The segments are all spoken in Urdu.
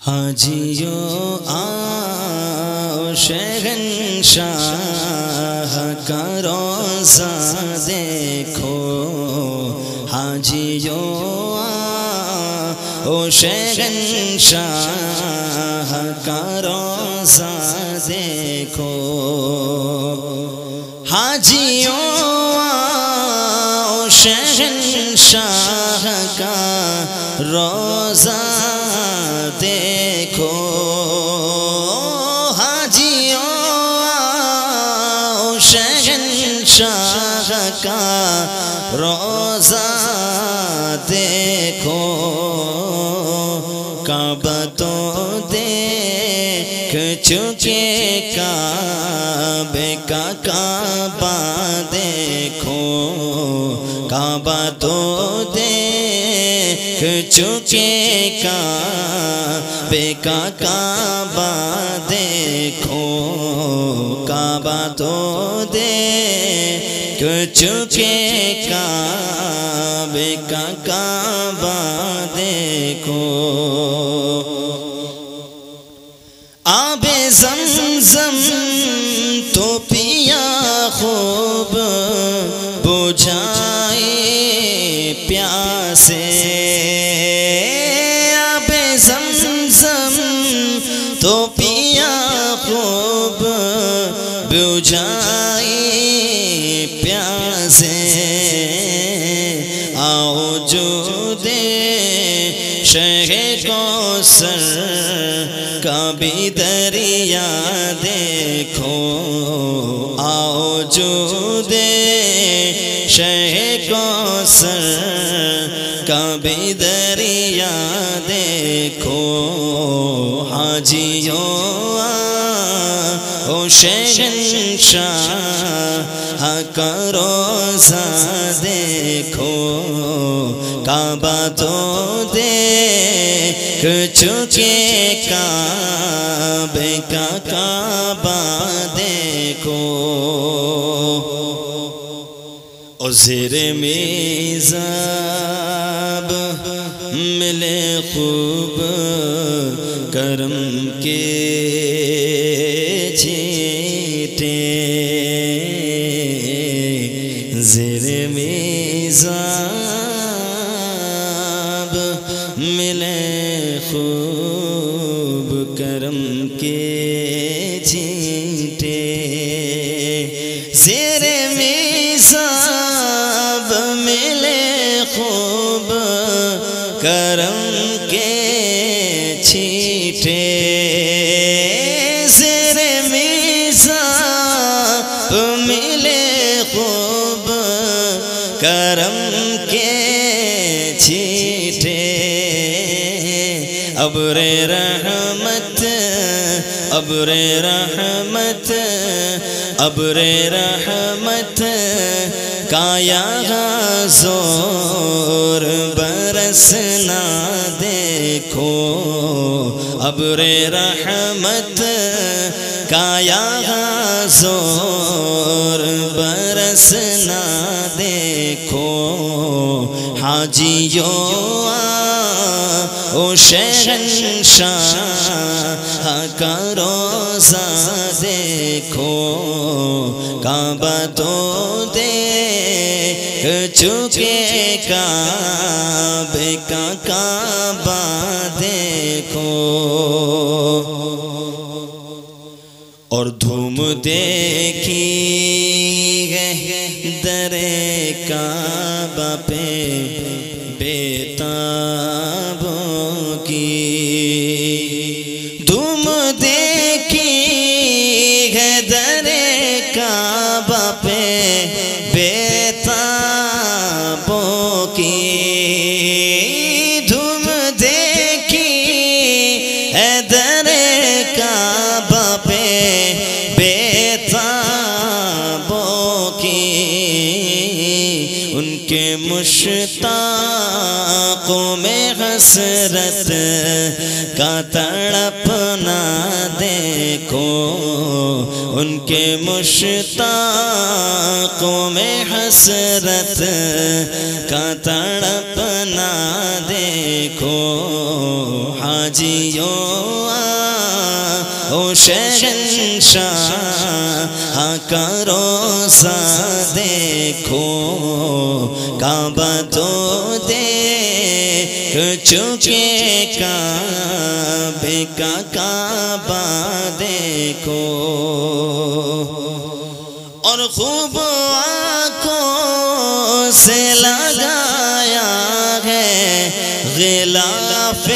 حاجیوں آؤ شہنشاہ کا روضہ دیکھو، حاجیوں آؤ شہنشاہ کا روضہ دیکھو، حاجیوں آؤ شہنشاہ کا روضہ دیکھو، حاجیوں آؤ شہنشاہ کا روضہ دیکھو، کعبہ تو دیکھ چکے کعبے کا کعبہ دیکھو، کعبہ تو دیکھ چکے کعبے کا کعبہ دیکھو، کعبہ تو دیکھ چکے کعبے کا کعبہ دیکھو، آب زمزم تو پیا خوب بجھائے پیاسے، آب زمزم تو پیا خوب بجھائے پیاسے، آؤ جو دے شہ کوثر کا بھی دریا دیکھو، آؤ جو دے شہ کوثر کا بھی دریا دیکھو، حاجیوں آؤ شہنشاہ کا روضہ دیکھو، کعبہ تو دیکھ چکے کعبے کا کعبہ دیکھو، اور زیر میزاب ملے خوب کرم کے چھیٹے، زیر میزاب ملے خوب کرم کے چھیٹے، زیر میزاب ملے خوب کرم کے چھیٹے، زیر میزاب ملے خوب کرم کے چھیٹے، ابر رحمت ابر رحمت ابر رحمت کا یہاں زور برسنا دیکھو، ابر رحمت کا یہاں زور برسنا دیکھو، حاجیوں آؤ شہنشاہ کا روضہ دیکھو، کعبہ تو دیکھ چکے کعبے کا کعبہ دیکھو، اور دھوم دیکھی ہے در کعبہ پہ بیتابوں کی، دھوم دیکھی ہے در کعبہ پہ بیتابوں کی، دھوم دیکھی ہے در کعبہ پہ بیتابوں کی، ان کے مشتاقوں میں حسرت کا تڑپنا دیکھو، ان کے مشتاقوں میں حسرت کا تڑپنا دیکھو، حاجیوں شہنشاہ کا روزہ دیکھو کعبہ تو دیکھ چکے کعبے کا کعبہ دیکھو اور خوب آنکھوں سے لگایا ہے غلاف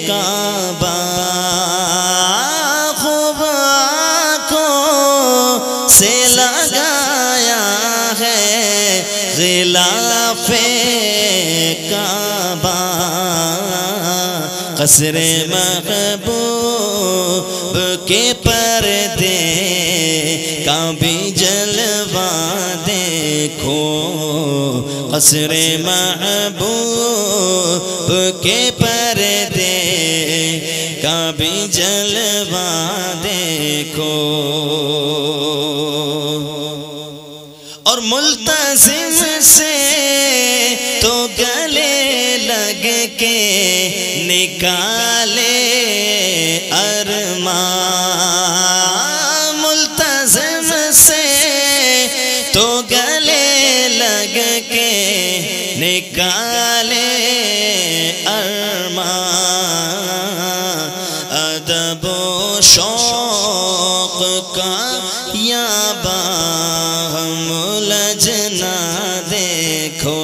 کعبہ خوب آنکھوں سے لگایا ہے غلاف کعبہ قصر محبوب کے پردے کا بھی جلوہ دیکھو قصر محبوب کے پردے کا بھی جلوہ دیکھو اور ملتزم سے تو گلے لگ کے نکالے ارمان ملتزم سے تو گلے لگ کے نکالے ارمان ادب و شوق کا یا باہم لجنا دیکھو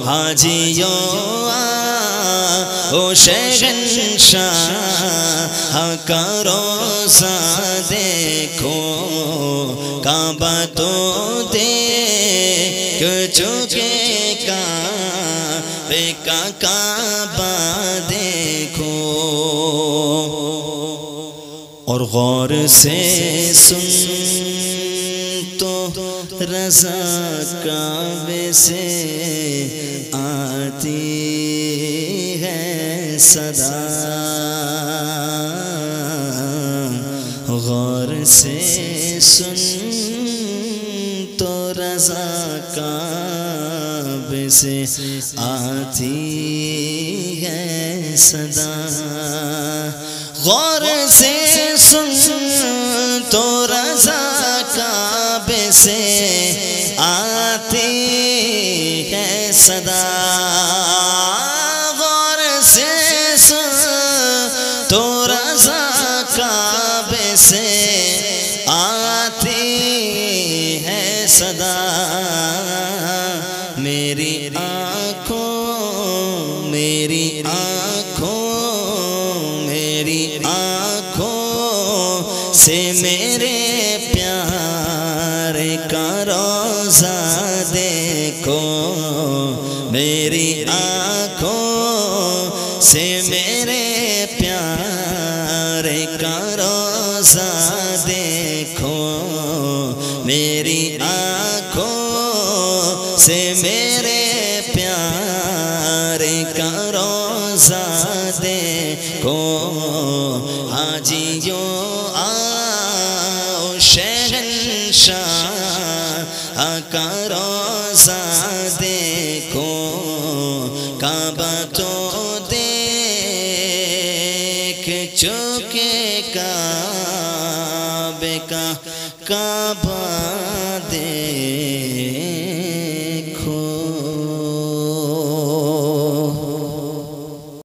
حاجیوں او شہنشاہ کا روزہ دیکھو کعبہ تو دیکھ چکے کعبے کا کعبہ دیکھو اور غور سے سن تو رضا کعبے سے آتی ہے صدا غور سے سن تو رضا کعبے سے آتی ہے صدا غور سے سن تو رضا کعبے سے آتی ہے صدا غور سے سن تو رضا کعبے سے آتی ہے صدا میری آنکھوں میری آنکھوں میری آنکھوں سے میرے پیار کا روزہ دیکھو میری آنکھوں سے میرے پیار کا روزہ دیکھو میری آنکھوں سے میرے پیار کا روزہ دیکھو حاجیوں آؤ شہنشاہ کا روزہ دیکھو کعبہ تو دیکھ چکے کعبے کا کعبہ